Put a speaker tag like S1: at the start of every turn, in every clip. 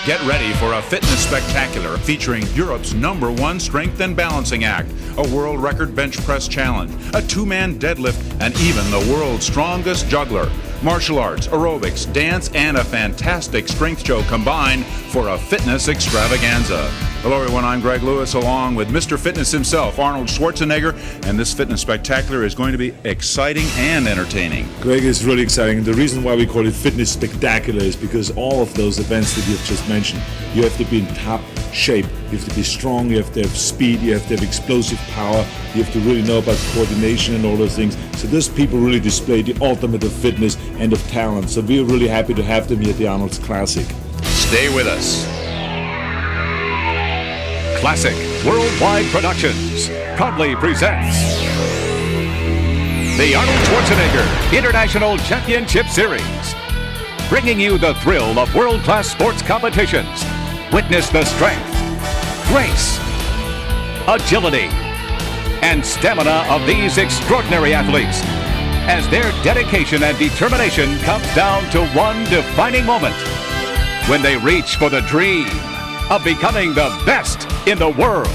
S1: Get ready for a fitness spectacular featuring Europe's #1 strength and balancing act, a world record bench press challenge, a two-man deadlift, and even the world's strongest juggler. Martial arts, aerobics, dance, and a fantastic strength show combined for a fitness extravaganza. Hello everyone, I'm Greg Lewis along with Mr. Fitness himself, Arnold Schwarzenegger, and this fitness spectacular is going to be exciting and entertaining.
S2: Greg, it's really exciting. The reason why we call it fitness spectacular is because all of those events that you've just mentioned, you have to be in top shape, you have to be strong, you have to have speed, you have to have explosive power, you have to really know about coordination and all those things. So those people really display the ultimate of fitness and of talent. So we're really happy to have them here at the Arnold's Classic.
S1: Stay with us.
S3: Classic Worldwide Productions proudly presents the Arnold Schwarzenegger International Championship Series, bringing you the thrill of world-class sports competitions. Witness the strength, grace, agility, and stamina of these extraordinary athletes as their dedication and determination comes down to one defining moment when they reach for the dream of becoming the best in the world.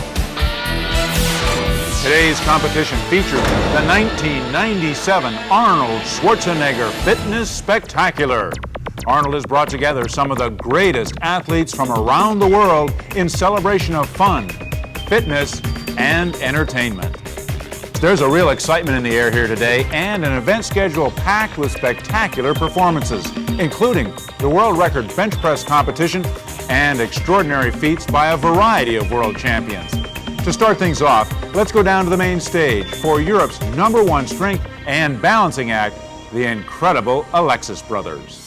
S4: Today's competition features the 1997 Arnold Schwarzenegger Fitness Spectacular. Arnold has brought together some of the greatest athletes from around the world in celebration of fun, fitness, and entertainment. There's a real excitement in the air here today and an event schedule packed with spectacular performances, including the world record bench press competition and extraordinary feats by a variety of world champions. To start things off, let's go down to the main stage for Europe's #1 strength and balancing act, the incredible Alexis Brothers.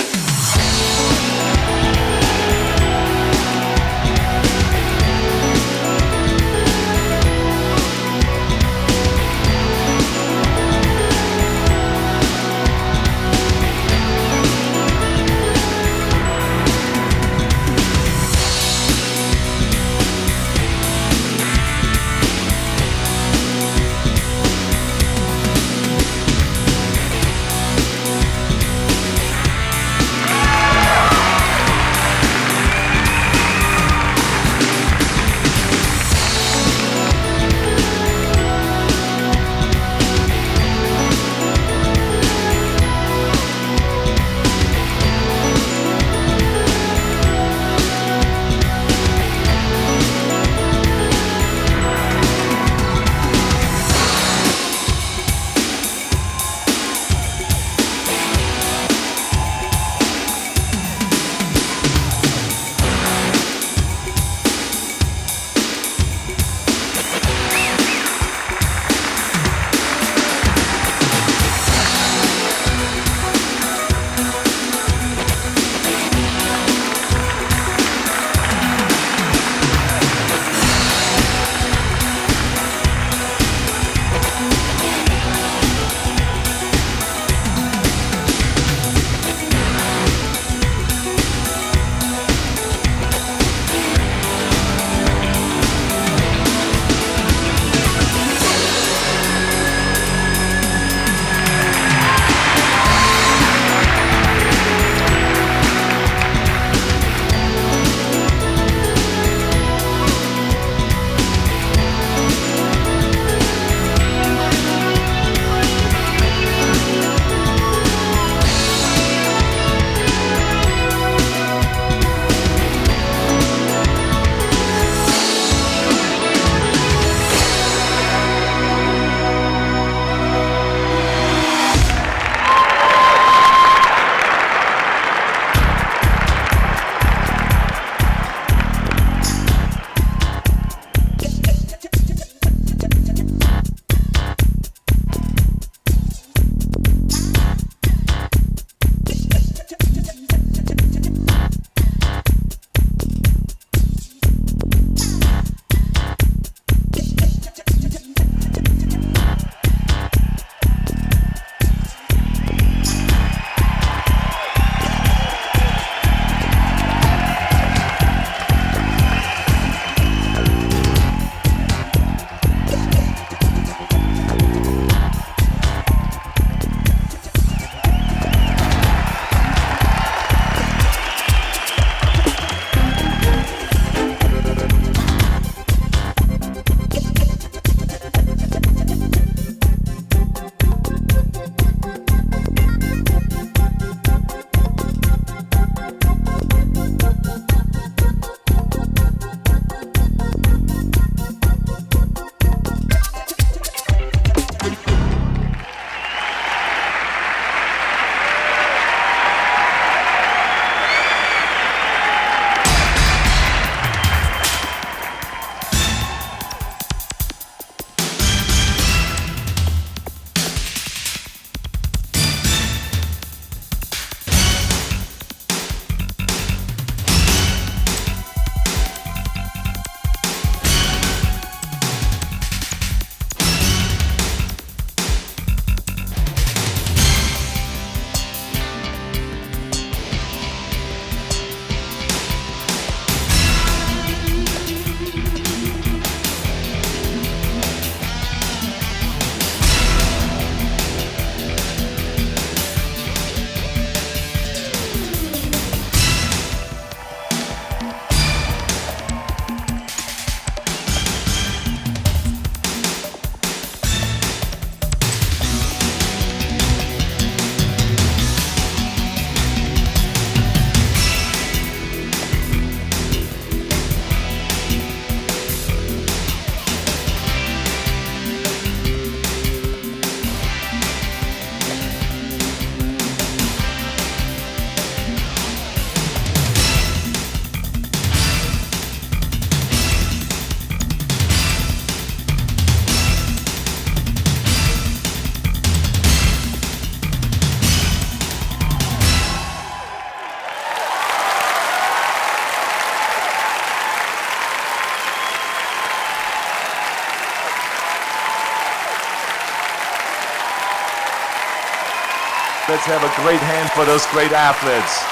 S2: Let's have a great hand for those great athletes.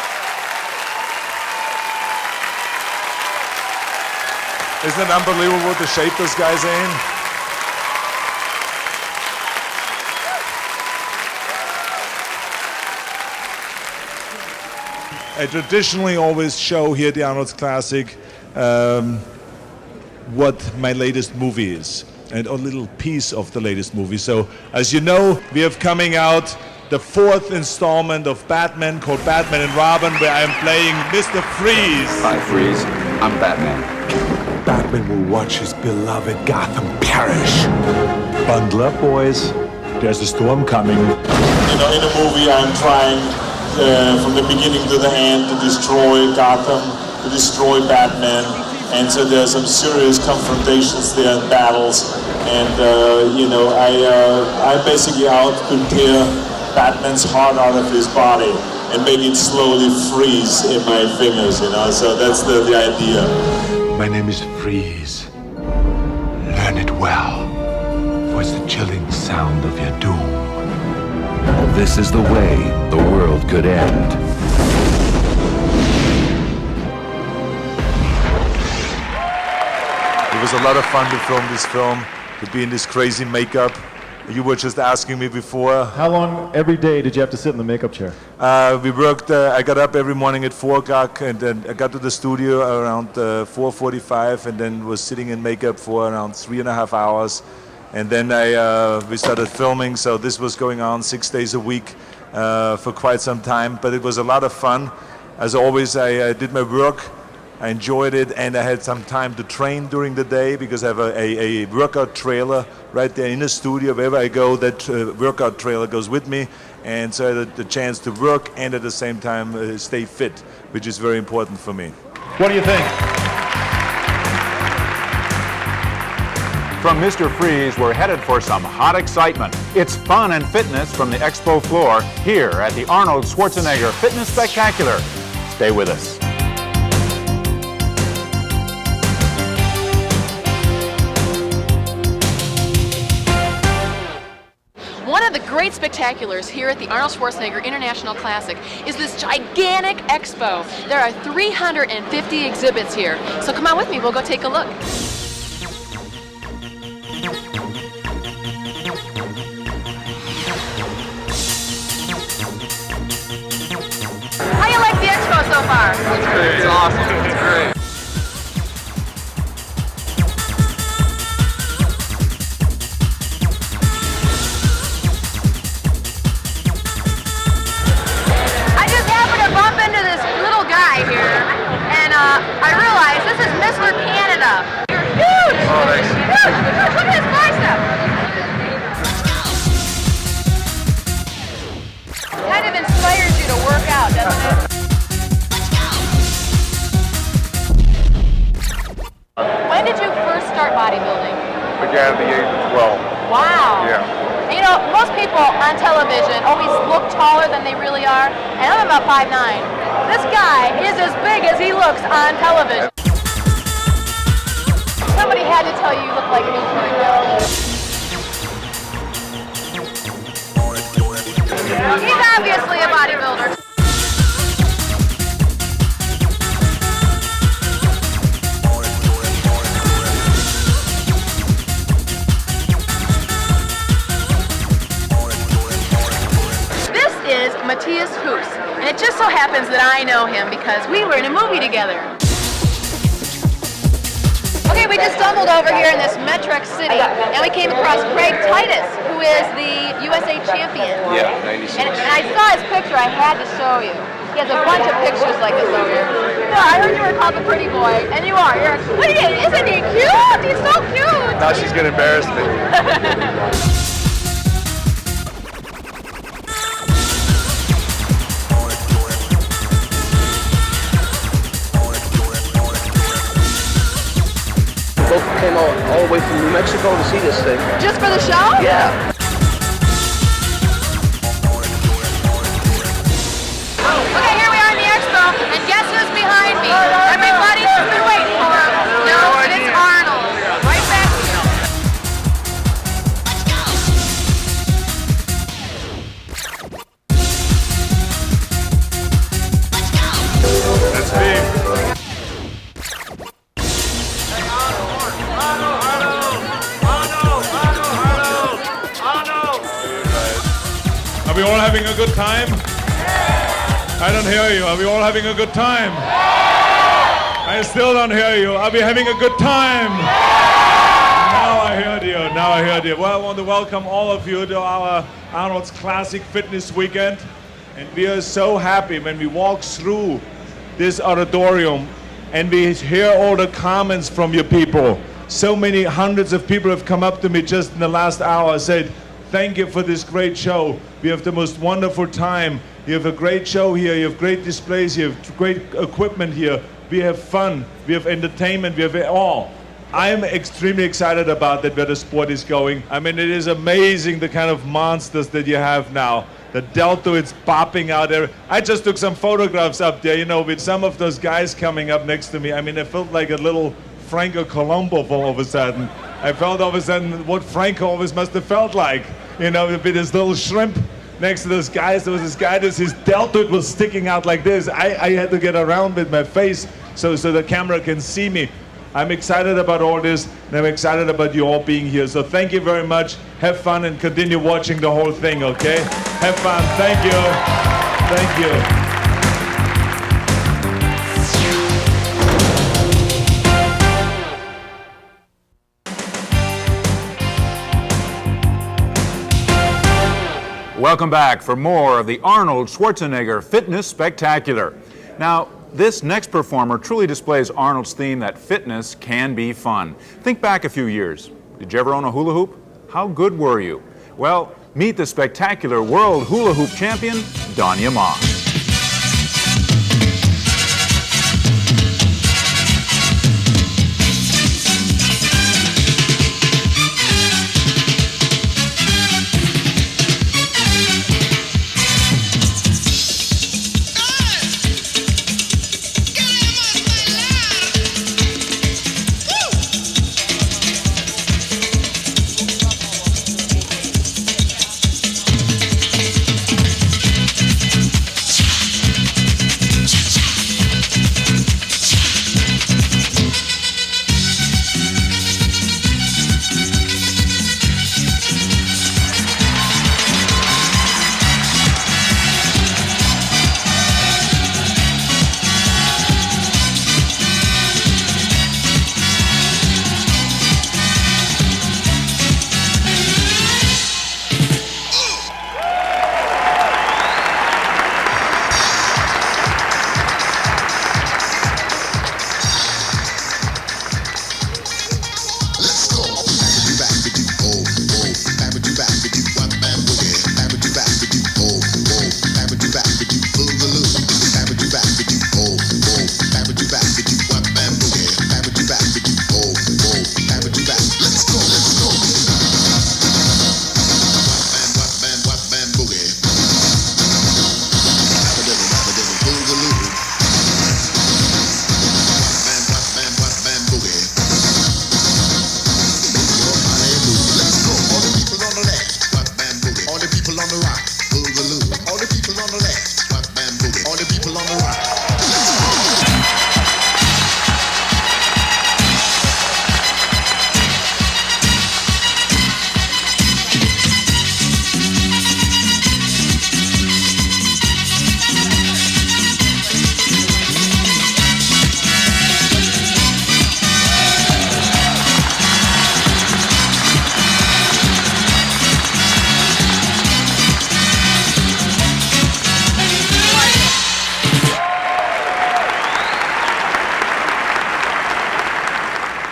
S2: Isn't it unbelievable the shape those guys are in? I traditionally always show here at the Arnold's Classic what my latest movie is, and a little piece of the latest movie. So, as you know, we have coming out the 4th installment of Batman called Batman and Robin, where I am playing Mr. Freeze.
S5: Hi, Freeze. I'm Batman.
S6: Batman will watch his beloved Gotham perish. Bundle up, boys. There's a storm coming.
S7: You know, in the movie, I'm trying from the beginning to the end to destroy Gotham, to destroy Batman, and so there's some serious confrontations there and battles. And you know, I basically out to tear Batman's heart out of his body and make it slowly freeze in my fingers. You know, so that's the idea.
S6: My name is Freeze. Learn it well, for it's the chilling sound of your doom.
S5: This is the way the world could end.
S2: It was a lot of fun to film this film, to be in this crazy makeup. You were just asking me before.
S8: How long every day did you have to sit in the makeup chair?
S2: We worked, I got up every morning at 4 o'clock, and then I got to the studio around 4:45, and then was sitting in makeup for around 3.5 hours. And then we started filming, so this was going on 6 days a week for quite some time. But it was a lot of fun. As always, I did my work. I enjoyed it, and I had some time to train during the day because I have a workout trailer right there in the studio. Wherever I go, that workout trailer goes with me, and so I had the chance to work and at the same time stay fit, which is very important for me.
S8: What do you think?
S4: From Mr. Freeze, we're headed for some hot excitement. It's fun and fitness from the Expo floor here at the Arnold Schwarzenegger Fitness Spectacular. Stay with us.
S9: One of the great spectaculars here at the Arnold Schwarzenegger International Classic is this gigantic expo. There are 350 exhibits here. So come on with me, we'll go take a look. How do you like the expo so far?
S5: It's great. It's awesome. It's great.
S9: I just happened to bump into this little guy here, and I realized this is Mr. Canada. You're huge!
S5: Oh, thanks.
S9: Huge! Look at his bicep! Kind of inspires you to work out, doesn't it? When did you first start bodybuilding?
S10: Began at the age of 12.
S9: Wow.
S10: Yeah.
S9: You know, most people on television always look taller than they really are, and I'm about 5'9". This guy is as big as he looks on television. Somebody had to tell you look like me for a while. He's obviously a bodybuilder. Matthias Huss, and it just so happens that I know him because we were in a movie together. Okay, we just stumbled over here in this Metric City, and we came across Craig Titus, who is the USA champion.
S5: Yeah, 96.
S9: And I saw his picture. I had to show you. He has a bunch of pictures like this over here. No, I heard you were called the pretty boy, and you are. Look at him. Isn't he cute? He's so cute.
S10: Now she's gonna embarrass me.
S11: Both came all the way from New Mexico to see this thing.
S9: Just for the show?
S11: Yeah.
S9: Okay, here we are in the expo, and guess who's behind me? Everybody has been waiting for him. No, it's Arnold. Right back to you.
S2: Are we all having a good time? I don't hear you. Are we all having a good time? I still don't hear you. Are we having a good time? Now I heard you. Now I heard you. Well, I want to welcome all of you to our Arnold's Classic Fitness Weekend. And we are so happy when we walk through this auditorium and we hear all the comments from your people. So many hundreds of people have come up to me just in the last hour and said, thank you for this great show. We have the most wonderful time. You have a great show here. You have great displays. You have great equipment here. We have fun. We have entertainment. We have it all. I'm extremely excited about that, where the sport is going. I mean, it is amazing the kind of monsters that you have now. The deltoids popping out there. I just took some photographs up there, you know, with some of those guys coming up next to me. I mean, I felt like a little Franco Columbu all of a sudden. I felt all of a sudden what Franco always must have felt like, you know, with this little shrimp next to those guys. There was this guy, his deltoid was sticking out like this. I had to get around with my face so the camera can see me. I'm excited about all this, and I'm excited about you all being here. So thank you very much. Have fun and continue watching the whole thing, okay? Have fun. Thank you. Thank you.
S4: Welcome back for more of the Arnold Schwarzenegger Fitness Spectacular. Now, this next performer truly displays Arnold's theme that fitness can be fun. Think back a few years. Did you ever own a hula hoop? How good were you? Well, meet the spectacular world hula hoop champion, Danya Ma.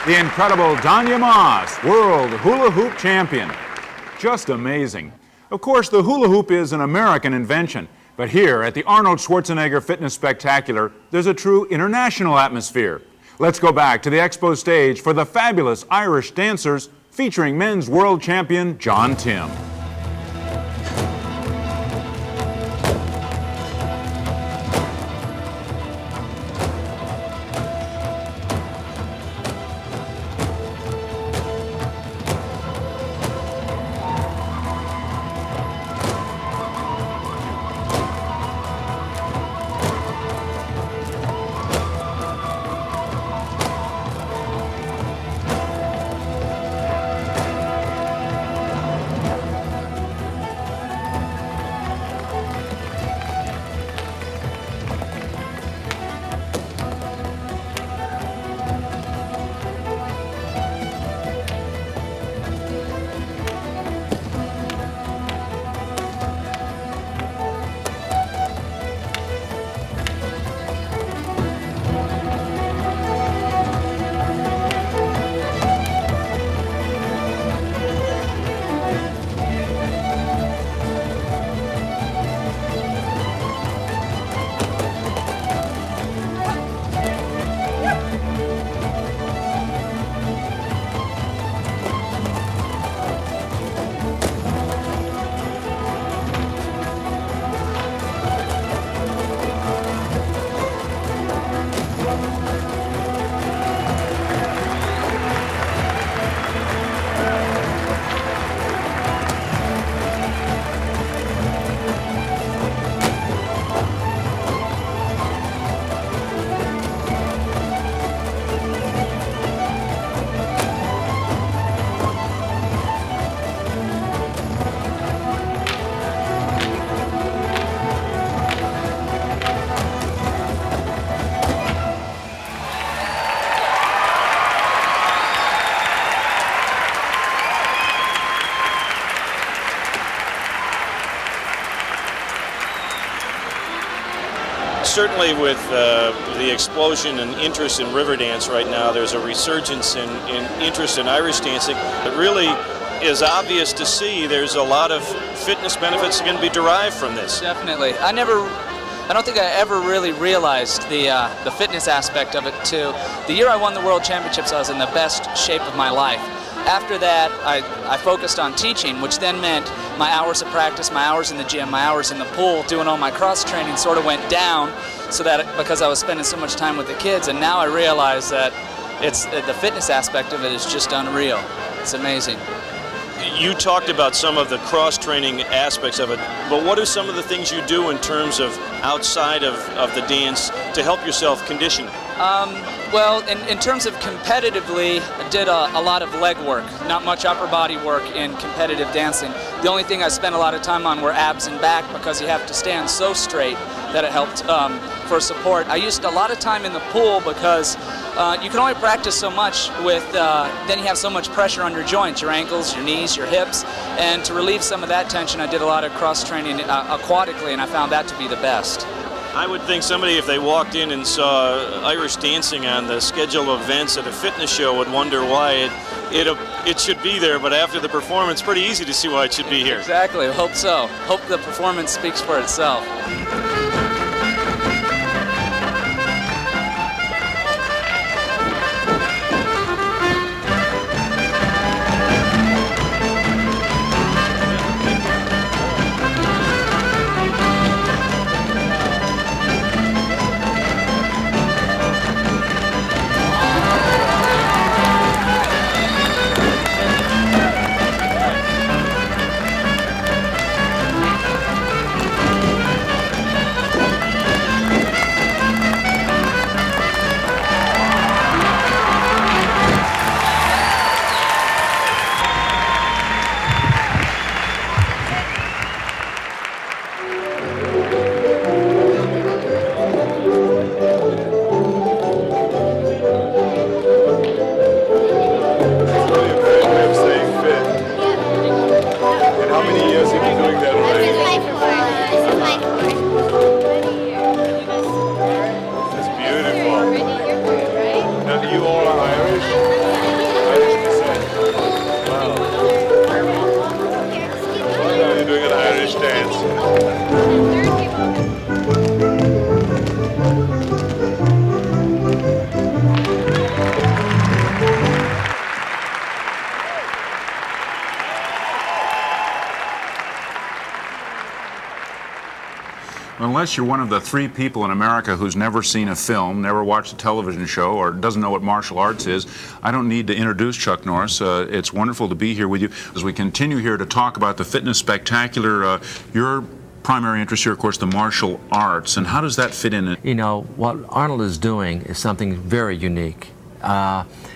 S4: The incredible Danya Ma, world hula hoop champion. Just amazing. Of course, the hula hoop is an American invention, but here at the Arnold Schwarzenegger Fitness Spectacular, there's a true international atmosphere. Let's go back to the Expo stage for the fabulous Irish dancers featuring men's world champion John Tim.
S12: certainly with the explosion and interest in river dance right now, there's a resurgence in interest in Irish dancing. It really is obvious to see there's a lot of fitness benefits that can be derived from this.
S13: Definitely. I don't think I ever really realized the fitness aspect of it too. The year I won the World Championships, I was in the best shape of my life. After that, I focused on teaching, which then meant my hours of practice, my hours in the gym, my hours in the pool, doing all my cross training sort of went down, so that because I was spending so much time with the kids, and now I realize that the fitness aspect of it is just unreal. It's amazing.
S12: You talked about some of the cross-training aspects of it, but what are some of the things you do in terms of outside of the dance to help yourself condition?
S13: Well, in terms of competitively, I did a lot of leg work, not much upper body work in competitive dancing. The only thing I spent a lot of time on were abs and back, because you have to stand so straight that it helped for support. I used a lot of time in the pool because you can only practice so much with, then you have so much pressure on your joints, your ankles, your knees, your hips, and to relieve some of that tension, I did a lot of cross-training aquatically, and I found that to be the best.
S12: I would think somebody, if they walked in and saw Irish dancing on the schedule of events at a fitness show, would wonder why it should be there, but after the performance, pretty easy to see why it should be here.
S13: Exactly, hope so. Hope the performance speaks for itself.
S1: Unless you're one of the 3 people in America who's never seen a film, never watched a television show, or doesn't know what martial arts is, I don't need to introduce Chuck Norris. It's wonderful to be here with you as we continue here to talk about the Fitness Spectacular. Your primary interest here, of course, the martial arts, and how does that fit in?
S14: You know, what Arnold is doing is something very unique.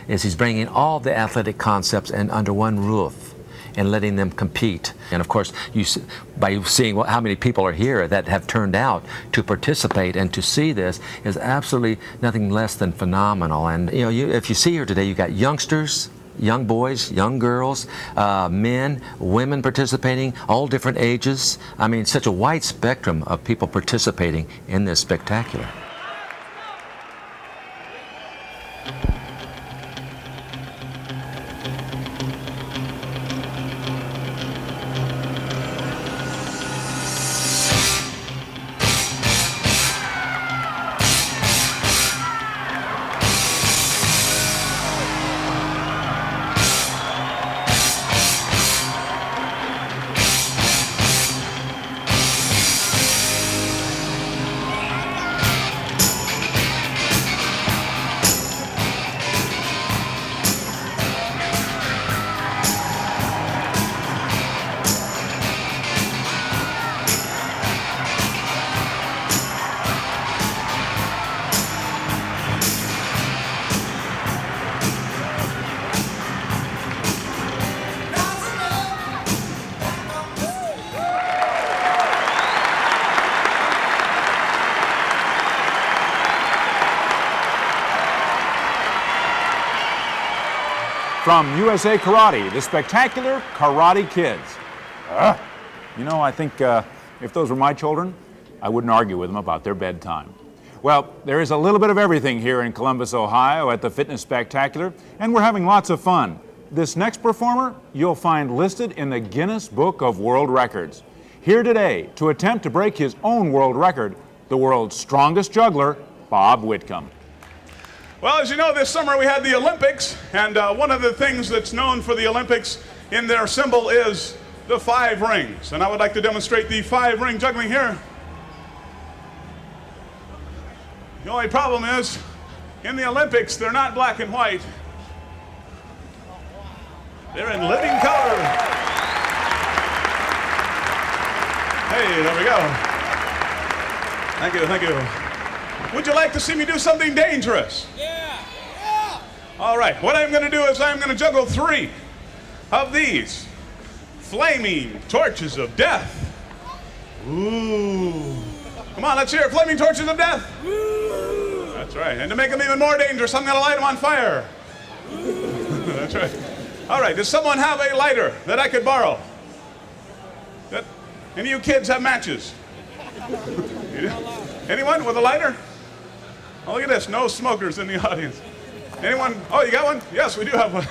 S14: Is he's bringing all the athletic concepts under one roof and letting them compete. And of course, by seeing how many people are here that have turned out to participate and to see this is absolutely nothing less than phenomenal. And you know, if you see here today, you've got youngsters, young boys, young girls, men, women participating, all different ages. I mean, such a wide spectrum of people participating in this spectacular.
S4: From USA Karate, the spectacular Karate Kids. You know, I think if those were my children, I wouldn't argue with them about their bedtime. Well, there is a little bit of everything here in Columbus, Ohio at the Fitness Spectacular, and we're having lots of fun. This next performer you'll find listed in the Guinness Book of World Records. Here today to attempt to break his own world record, the world's strongest juggler, Bob Whitcomb.
S15: Well, as you know, this summer we had the Olympics, and one of the things that's known for the Olympics in their symbol is the 5 rings. And I would like to demonstrate the 5-ring juggling here. The only problem is, in the Olympics, they're not black and white. They're in living color. Hey, there we go. Thank you, thank you. Would you like to see me do something dangerous? Yeah, yeah. All right, what I'm gonna do is I'm gonna juggle 3 of these flaming torches of death. Ooh. Come on, let's hear it, flaming torches of death. Ooh. That's right, and to make them even more dangerous, I'm gonna light them on fire. That's right. All right, does someone have a lighter that I could borrow? Any of you kids have matches? Anyone with a lighter? Oh, look at this, no smokers in the audience. Anyone? Oh, you got one? Yes, we do have one.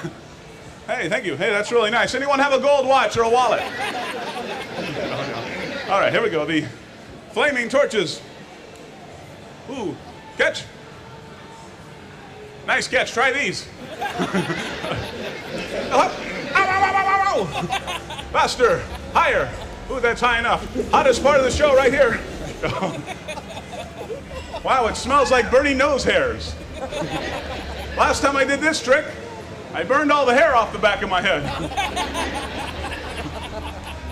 S15: Hey, thank you. Hey, that's really nice. Anyone have a gold watch or a wallet? All right, here we go. The flaming torches. Ooh, catch. Nice catch. Try these. Faster, higher. Ooh, that's high enough. Hottest part of the show right here. Wow, it smells like burning nose hairs. Last time I did this trick, I burned all the hair off the back of my head.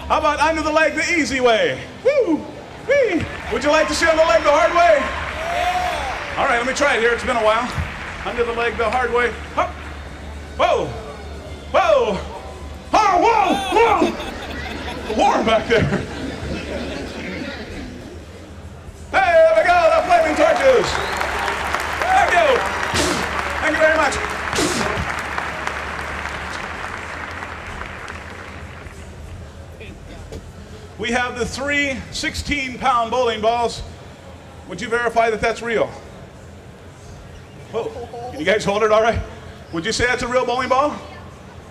S15: How about under the leg the easy way? Woo! Whee! Would you like to see on the leg the hard way? Yeah. All right, let me try it here. It's been a while. Under the leg the hard way. Hup. Whoa! Whoa! Oh, whoa! Whoa! Warm back there. Hey, there we go, the flaming torches. Thank you. Thank you very much. We have the 3 16-pound bowling balls. Would you verify that that's real? Whoa, can you guys hold it all right? Would you say that's a real bowling ball?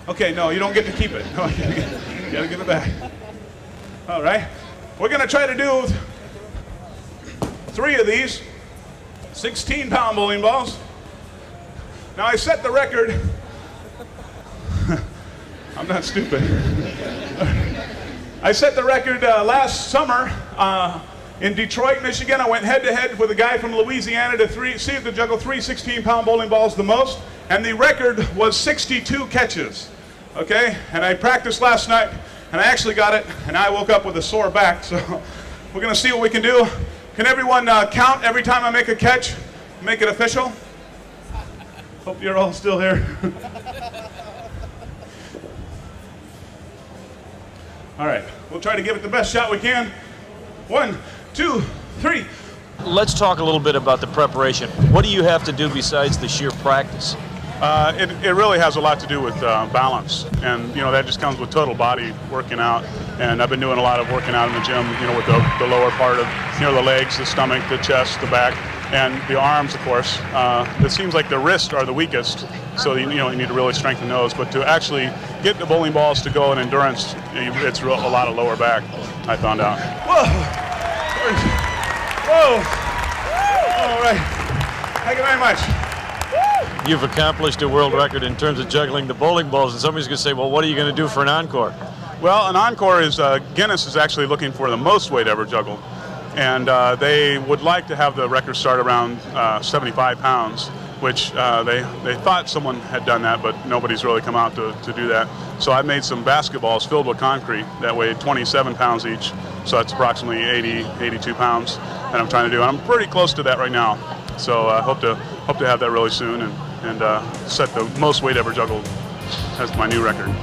S15: Okay, no, you don't get to keep it. No, you gotta give it back. All right, we're gonna try to do 3 of these 16-pound bowling balls. Now I set the record. I'm not stupid. I set the record last summer in Detroit, Michigan. I went head-to-head with a guy from Louisiana to see if to juggle 3 16-pound bowling balls the most, and the record was 62 catches. Okay, and I practiced last night, and I actually got it, and I woke up with a sore back. So we're gonna see what we can do. Can everyone count every time I make a catch? Make it official. Hope you're all still here. All right, we'll try to give it the best shot we can. 1, 2, 3.
S12: Let's talk a little bit about the preparation. What do you have to do besides the sheer practice?
S15: It really has a lot to do with balance, and that just comes with total body working out. And I've been doing a lot of working out in the gym, with the lower part of the legs, the stomach, the chest, the back, and the arms, of course. It seems like the wrists are the weakest, so you need to really strengthen those. But to actually get the bowling balls to go in endurance, it's a lot of lower back, I found out. Whoa! Whoa! All right. Thank you very much.
S12: You've accomplished a world record in terms of juggling the bowling balls, and somebody's going to say, well, what are you going to do for an encore?
S15: Well, an encore is, Guinness is actually looking for the most weight ever juggled. And they would like to have the record start around 75 pounds, which they thought someone had done that, but nobody's really come out to do that. So I made some basketballs filled with concrete that weighed 27 pounds each. So that's approximately 82 pounds that I'm trying to do. And I'm pretty close to that right now. So I hope to have that really soon and set the most weight ever juggled as my new record.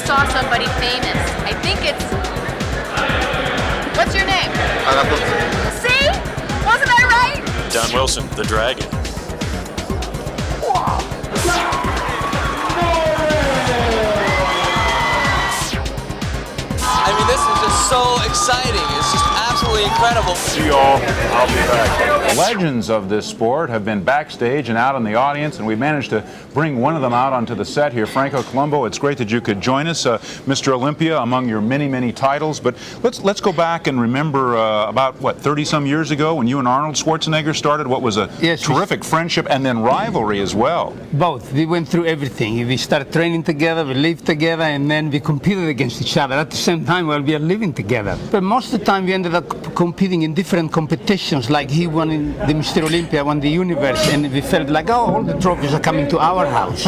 S9: Saw somebody famous. I think it's... What's your name? See? Wasn't I right?
S12: Don Wilson, the Dragon.
S11: so exciting. It's just absolutely incredible.
S10: See you all. I'll be back.
S1: Legends of this sport have been backstage and out in the audience, and we managed to bring one of them out onto the set here. Franco Columbu, it's great that you could join us, Mr. Olympia, among your many, many titles. But let's go back and remember about, what, 30-some years ago when you and Arnold Schwarzenegger started what was a terrific friendship and then rivalry as well.
S16: Both. We went through everything. We started training together, we lived together, and then we competed against each other at the same time while we are living together. But most of the time we ended up competing in different competitions, like he won in the Mr. Olympia, won the universe, and we felt like, oh, all the trophies are coming to our house.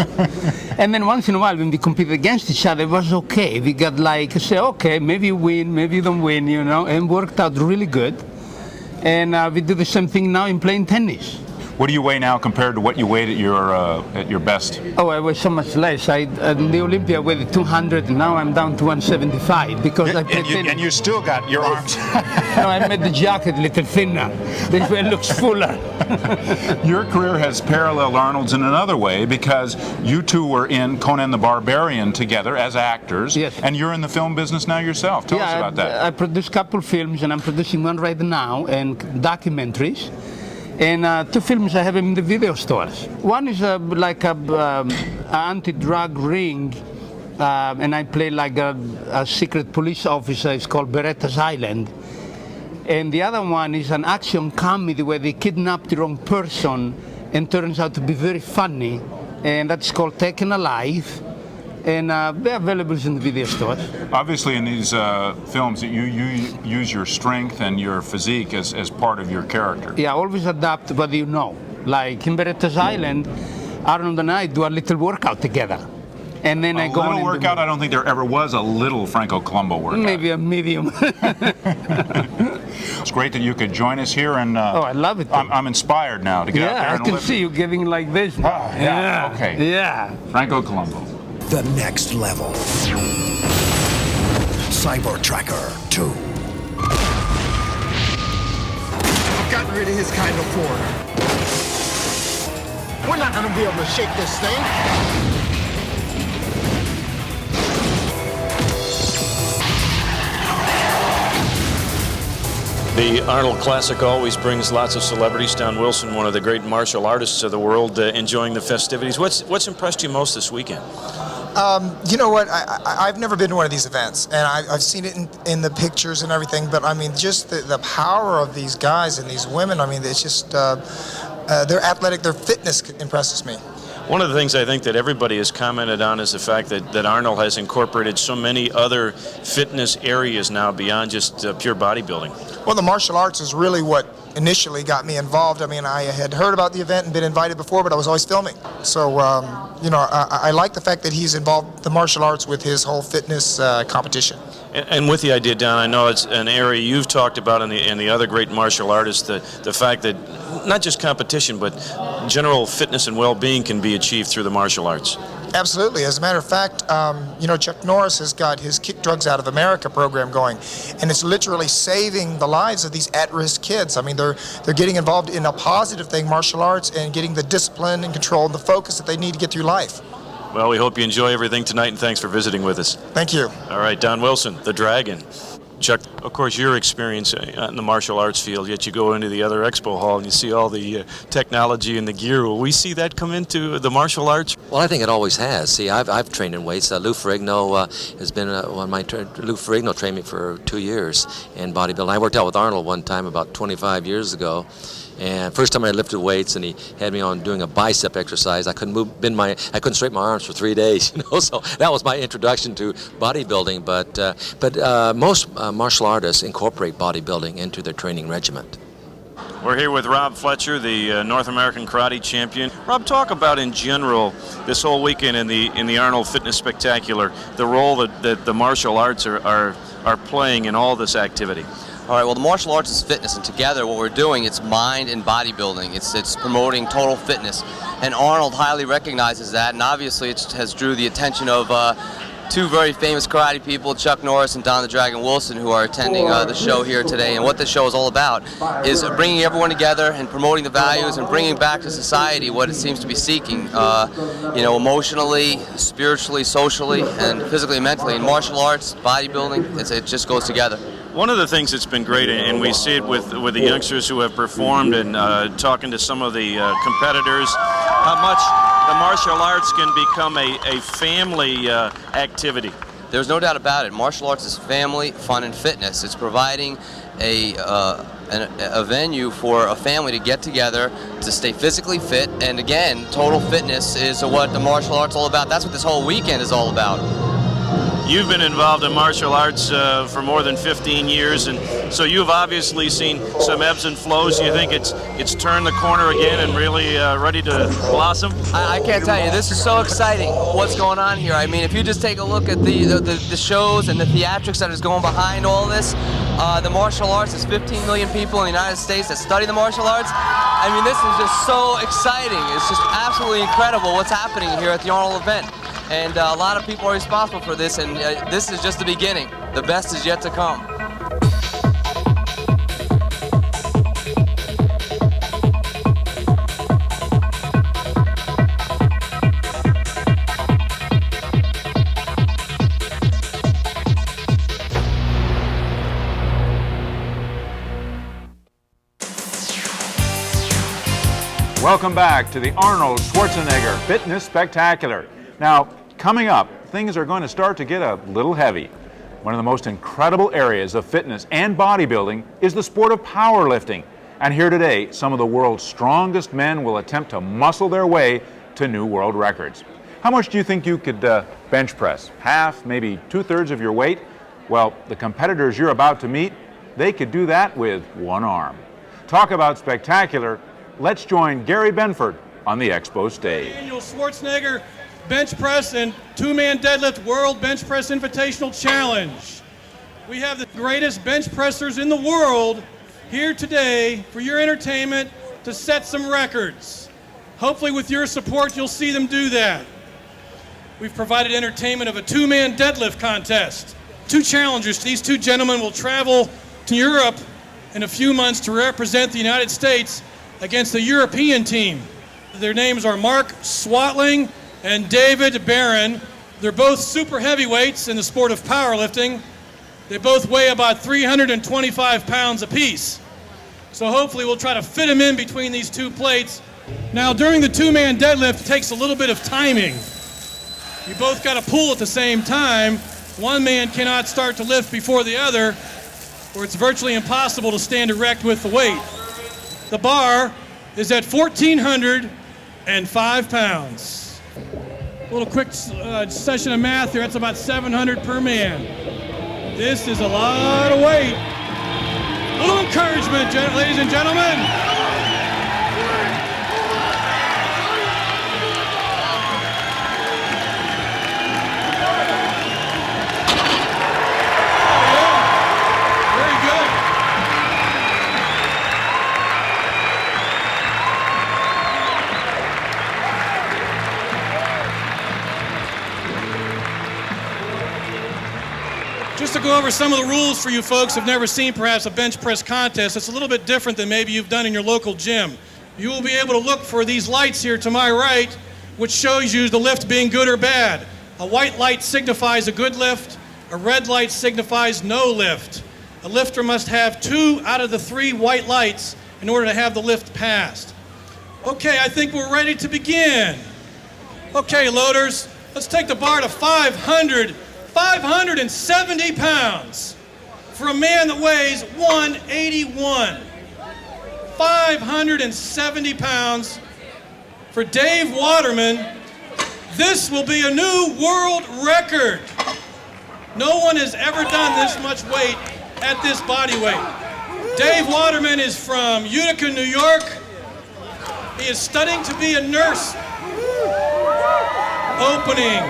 S16: And then once in a while when we competed against each other, it was okay. We got like, say, okay, maybe you win, maybe you don't win, you know, and worked out really good. And we do the same thing now in playing tennis.
S1: What do you weigh now compared to what you weighed at your best?
S16: Oh, I weigh so much less. In the Olympia I weighed 200, and now I'm down to 175 because I played tennis.
S1: And you still got your arms.
S16: No, I made the jacket a little thinner. This way it looks fuller.
S1: Your career has paralleled Arnold's in another way because you two were in Conan the Barbarian together as actors.
S16: Yes.
S1: And you're in the film business now yourself. Tell us about that.
S16: I produced a couple films, and I'm producing one right now, and documentaries. And 2 films I have in the video stores. One is like a anti-drug ring, and I play like a secret police officer. It's called Beretta's Island. And the other one is an action comedy where they kidnap the wrong person and turns out to be very funny. And that's called Taken Alive. And they're available in the video stores.
S1: Obviously, in these films, you use your strength and your physique as part of your character.
S16: Yeah, always adapt what you know. Like in Beretta's Island, Arnold and I do a little workout together. And then I go on.
S1: A little workout? I don't think there ever was a little Franco Columbu workout.
S16: Maybe a medium.
S1: It's great that you could join us here, and
S16: oh, I love it.
S1: I'm inspired now to get out there and
S16: I can see you getting like this.
S1: Oh, yeah. Okay.
S16: Yeah.
S1: Franco Columbu.
S17: The next level. Cyber Tracker 2.
S18: I've gotten rid of his kind before. We're not gonna be able to shake this thing.
S12: The Arnold Classic always brings lots of celebrities. Don Wilson, one of the great martial artists of the world, enjoying the festivities. What's impressed you most this weekend?
S19: You know what? I've never been to one of these events, and I've seen it in the pictures and everything. But I mean, just the power of these guys and these women. I mean, it's just they're athletic. Their fitness impresses me.
S12: One of the things I think that everybody has commented on is the fact that Arnold has incorporated so many other fitness areas now beyond just pure bodybuilding.
S19: Well, the martial arts is really what initially got me involved. I mean, I had heard about the event and been invited before, but I was always filming. So, you know, I like the fact that he's involved the martial arts with his whole fitness competition.
S12: And with the idea, Don, I know it's an area you've talked about in the other great martial artists, the fact that not just competition, but general fitness and well-being can be achieved through the martial arts.
S19: Absolutely. As a matter of fact, you know, Chuck Norris has got his Kick Drugs Out of America program going, and it's literally saving the lives of these at-risk kids. I mean, they're getting involved in a positive thing, martial arts, and getting the discipline and control and the focus that they need to get through life.
S12: Well, we hope you enjoy everything tonight, and thanks for visiting with us.
S19: Thank you.
S12: All right, Don Wilson, the Dragon. Chuck, of course, your experience in the martial arts field, yet you go into the other expo hall and you see all the technology and the gear. Will we see that come into the martial arts?
S14: Well, I think it always has. See, I've trained in weights. Lou Ferrigno has been one of my Lou Ferrigno trained me for 2 years in bodybuilding. I worked out with Arnold one time about 25 years ago. And first time I lifted weights, and he had me on doing a bicep exercise. I couldn't I couldn't straighten my arms for 3 days. You know, so that was my introduction to bodybuilding. But most martial artists incorporate bodybuilding into their training regimen.
S12: We're here with Rob Fletcher, the North American Karate Champion. Rob, talk about in general this whole weekend in the Arnold Fitness Spectacular, the role that the martial arts are playing in all this activity.
S11: All right, well, the martial arts is fitness, and together what we're doing, it's mind and bodybuilding. It's promoting total fitness, and Arnold highly recognizes that, and obviously it has drew the attention of two very famous karate people, Chuck Norris and Don the Dragon Wilson, who are attending the show here today. And what this show is all about is bringing everyone together and promoting the values and bringing back to society what it seems to be seeking, you know, emotionally, spiritually, socially, and physically and mentally. In martial arts, bodybuilding, it just goes together.
S12: One of the things that's been great, and we see it with the youngsters who have performed and talking to some of the competitors, how much the martial arts can become a family activity.
S11: There's no doubt about it. Martial arts is family, fun, and fitness. It's providing a venue for a family to get together, to stay physically fit, and again, total fitness is what the martial arts is all about. That's what this whole weekend is all about.
S12: You've been involved in martial arts for more than 15 years, and so you've obviously seen some ebbs and flows. Do you think it's turned the corner again and really ready to blossom?
S11: I can't tell you. This is so exciting, what's going on here. I mean, if you just take a look at the shows and the theatrics that is going behind all this, the martial arts, there's 15 million people in the United States that study the martial arts. I mean, this is just so exciting. It's just absolutely incredible what's happening here at the Arnold event. And a lot of people are responsible for this, and this is just the beginning. The best is yet to come.
S4: Welcome back to the Arnold Schwarzenegger Fitness Spectacular. Now, coming up, things are going to start to get a little heavy. One of the most incredible areas of fitness and bodybuilding is the sport of powerlifting. And here today, some of the world's strongest men will attempt to muscle their way to new world records. How much do you think you could bench press? Half, maybe 2/3 of your weight? Well, the competitors you're about to meet, they could do that with one arm. Talk about spectacular. Let's join Gary Benford on the Expo stage.
S20: Daniel Schwarzenegger Bench Press and Two-Man Deadlift World Bench Press Invitational Challenge. We have the greatest bench pressers in the world here today for your entertainment to set some records. Hopefully with your support you'll see them do that. We've provided entertainment of a two-man deadlift contest. Two challengers. These two gentlemen will travel to Europe in a few months to represent the United States against the European team. Their names are Mark Swatling and David Barron. They're both super heavyweights in the sport of powerlifting. They both weigh about 325 pounds apiece. So hopefully we'll try to fit them in between these two plates. Now during the two-man deadlift, it takes a little bit of timing. You both got to pull at the same time. One man cannot start to lift before the other, or it's virtually impossible to stand erect with the weight. The bar is at 1,405 pounds. A little quick session of math here. That's about 700 per man. This is a lot of weight. A little encouragement, ladies and gentlemen. Just to go over some of the rules for you folks who've never seen perhaps a bench press contest, it's a little bit different than maybe you've done in your local gym. You will be able to look for these lights here to my right, which shows you the lift being good or bad. A white light signifies a good lift. A red light signifies no lift. A lifter must have 2 out of the 3 white lights in order to have the lift passed. Okay, I think we're ready to begin. Okay, loaders, let's take the bar to 570 pounds for a man that weighs 181. 570 pounds for Dave Waterman. This will be a new world record. No one has ever done this much weight at this body weight. Dave Waterman is from Utica, New York. He is studying to be a nurse. Opening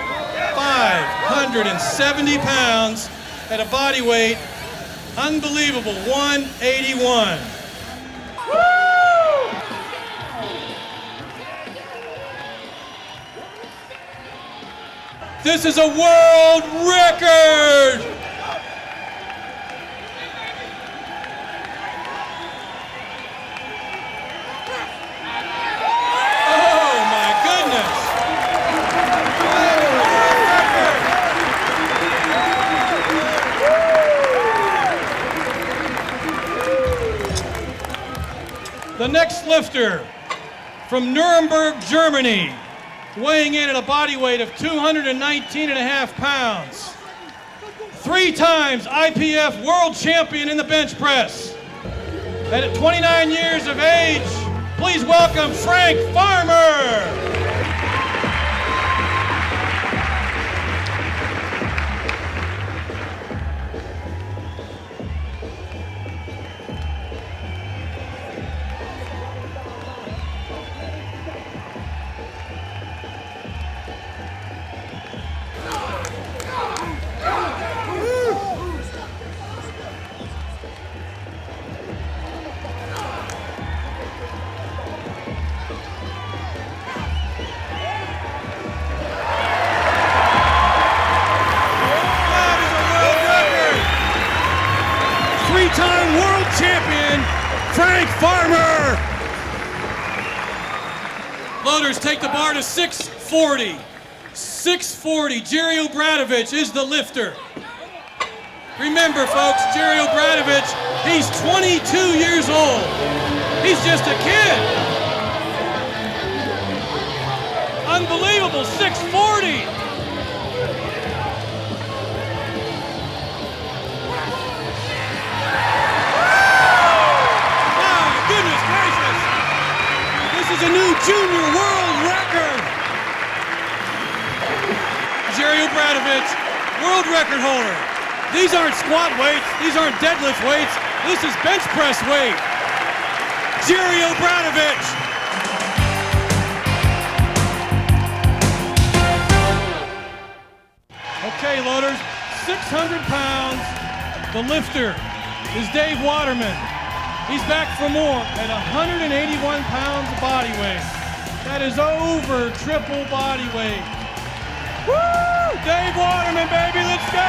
S20: 570 pounds at a body weight, unbelievable, 181. This is a world record! Oh my goodness! The next lifter from Nuremberg, Germany, weighing in at a body weight of 219.5 pounds. 3 times IPF world champion in the bench press. And at 29 years of age, please welcome Frank Farmer. Three-time world champion, Frank Farmer. Loaders, take the bar to 640. 640. Jerry Obradovich is the lifter. Remember, folks, Jerry Obradovich, he's 22 years old. He's just a kid. Unbelievable, 640. Is a new junior world record. Jerry Obradovich, world record holder. These aren't squat weights. These aren't deadlift weights. This is bench press weight. Jerry Obradovich. Okay, loaders, 600 pounds. The lifter is Dave Waterman. He's back for more at 181 pounds of body weight. That is over triple body weight. Woo! Dave Waterman, baby, let's go!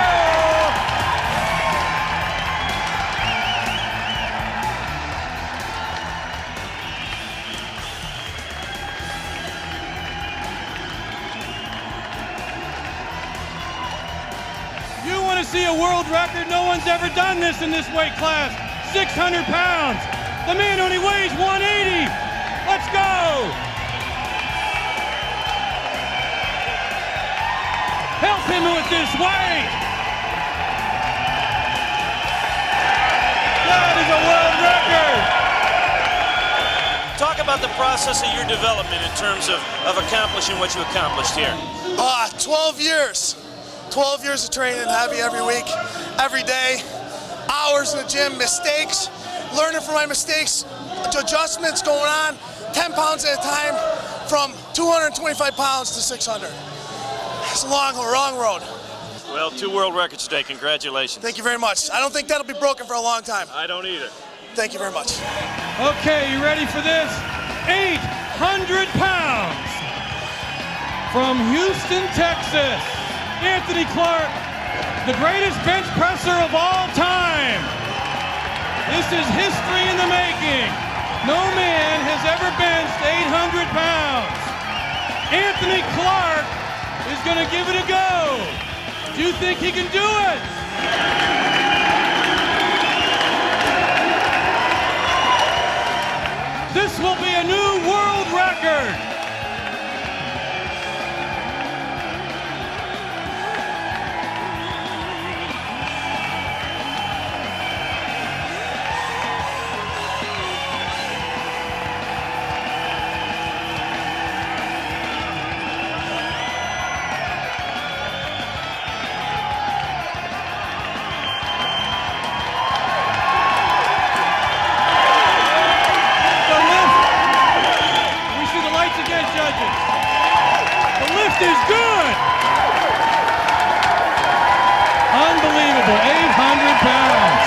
S20: You want to see a world record? No one's ever done this in this weight class. 600 pounds. The man only weighs 180. Let's go. Help him with this weight. That is a world record.
S12: Talk about the process of your development in terms of accomplishing what you accomplished here.
S18: 12 years. 12 years of training heavy every week, every day. Hours in the gym, mistakes, learning from my mistakes, adjustments going on, 10 pounds at a time, from 225 pounds to 600. It's a long road.
S12: Well, 2 world records today. Congratulations.
S18: Thank you very much. I don't think that'll be broken for a long time.
S12: I don't either.
S18: Thank you very much.
S20: Okay, you ready for this? 800 pounds. From Houston, Texas, Anthony Clark. The greatest bench presser of all time. This is history in the making. No man has ever benched 800 pounds. Anthony Clark is going to give it a go. Do you think he can do it? This will be a new world record. Is good. Unbelievable, 800 pounds.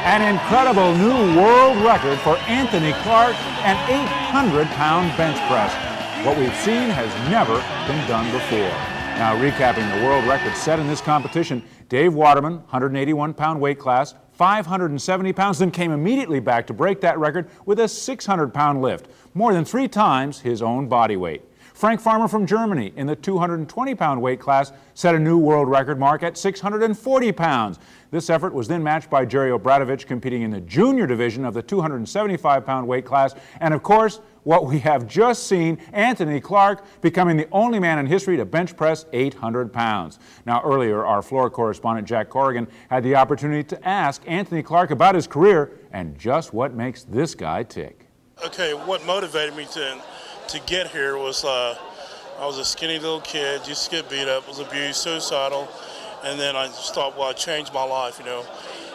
S4: An incredible new world record for Anthony Clark, an 800-pound bench press. What we've seen has never been done before. Now recapping the world record set in this competition, Dave Waterman, 181-pound weight class, 570 pounds, then came immediately back to break that record with a 600-pound lift, more than 3 times his own body weight. Frank Farmer from Germany in the 220-pound weight class set a new world record mark at 640 pounds. This effort was then matched by Jerry Obradovich competing in the junior division of the 275-pound weight class. And of course, what we have just seen, Anthony Clark becoming the only man in history to bench press 800 pounds. Now earlier, our floor correspondent Jack Corrigan had the opportunity to ask Anthony Clark about his career and just what makes this guy tick.
S21: Okay, what motivated me to get here was I was a skinny little kid, used to get beat up, was abused, suicidal, and then I just thought, well, I changed my life, you know.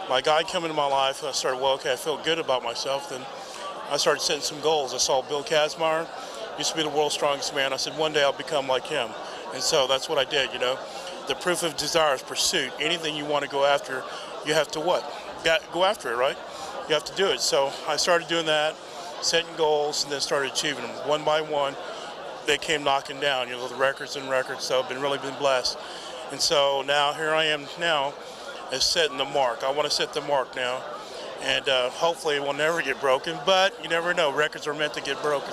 S21: My guy came into my life, I started, well, okay, I felt good about myself. Then I started setting some goals. I saw Bill Kazmaier, used to be the world's strongest man. I said, one day I'll become like him. And so that's what I did, you know. The proof of desire is pursuit. Anything you want to go after, you have to what? Go after it, right? You have to do it. So I started doing that, setting goals, and then started achieving them one by one. They came knocking down, you know, the records and records. So I've really been blessed. And so now here I am now, is setting the mark. I want to set the mark now, and hopefully it will never get broken. But you never know. Records are meant to get broken.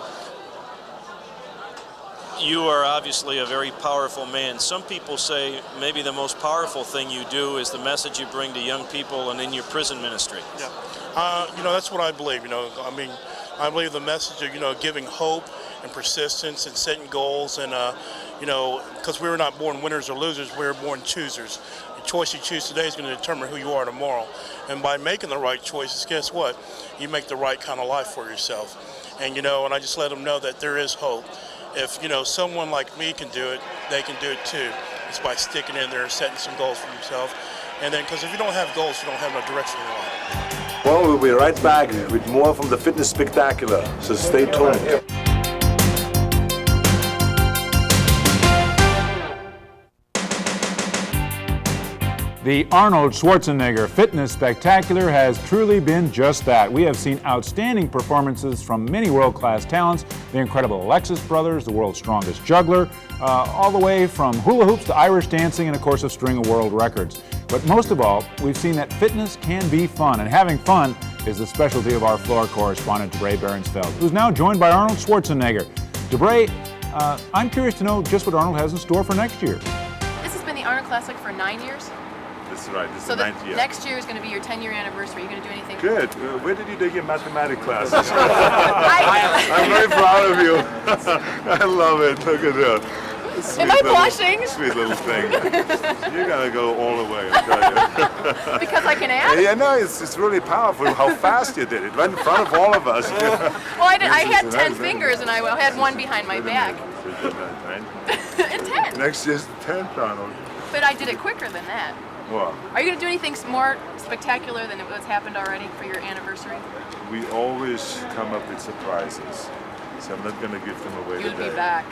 S12: You are obviously a very powerful man. Some people say maybe the most powerful thing you do is the message you bring to young people and in your prison ministry.
S21: Yeah, you know, that's what I believe. You know, I mean, I believe the message of, you know, giving hope and persistence and setting goals, and you know, because we were not born winners or losers, we were born choosers. The choice you choose today is going to determine who you are tomorrow. And by making the right choices, guess what? You make the right kind of life for yourself. And you know, and I just let them know that there is hope. If, you know, someone like me can do it, they can do it too. It's by sticking in there and setting some goals for yourself. And then, because if you don't have goals, you don't have no direction in life.
S6: Well, we'll be right back with more from the Fitness Spectacular, so stay tuned.
S4: The Arnold Schwarzenegger Fitness Spectacular has truly been just that. We have seen outstanding performances from many world-class talents, the incredible Alexis brothers, the world's strongest juggler, all the way from hula hoops to Irish dancing and, of course, a string of world records. But most of all, we've seen that fitness can be fun, and having fun is the specialty of our floor correspondent, DeBray Berensfeld, who's now joined by Arnold Schwarzenegger. DeBray, I'm curious to know just what Arnold has in store for next year.
S9: This has been the Arnold Classic for 9 years?
S6: That's right, this is
S9: so
S6: the 9th year.
S9: Next year is going to be your 10-year anniversary. Are you going to do anything?
S6: Good. Where did you take your mathematics class? I'm very proud of you. I love it. Look at that.
S9: Am I blushing?
S6: Sweet little thing. You're going to go all the way, I tell you.
S9: Because I can add?
S6: Yeah, no, it's really powerful how fast you did it. Right in front of all of us.
S9: Well, I had 10 fingers, and I had one behind my back. And 10.
S6: Next year's 10th, Arnold.
S9: But I did it quicker than that.
S6: What?
S9: Are you going to do anything more spectacular than what's happened already for your anniversary?
S6: We always come up with surprises, so I'm not going to give them away today.
S9: You'll be back.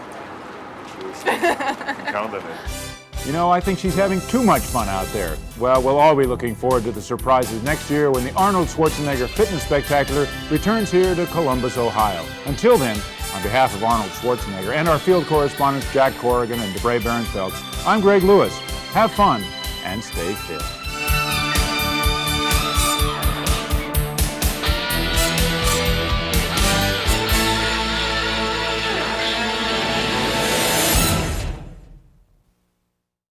S6: Count on it.
S4: You know, I think she's having too much fun out there. Well, we'll all be looking forward to the surprises next year when the Arnold Schwarzenegger Fitness Spectacular returns here to Columbus, Ohio. Until then, on behalf of Arnold Schwarzenegger and our field correspondents Jack Corrigan and DeBray Berensfeld, I'm Greg Lewis. Have fun and stay fit.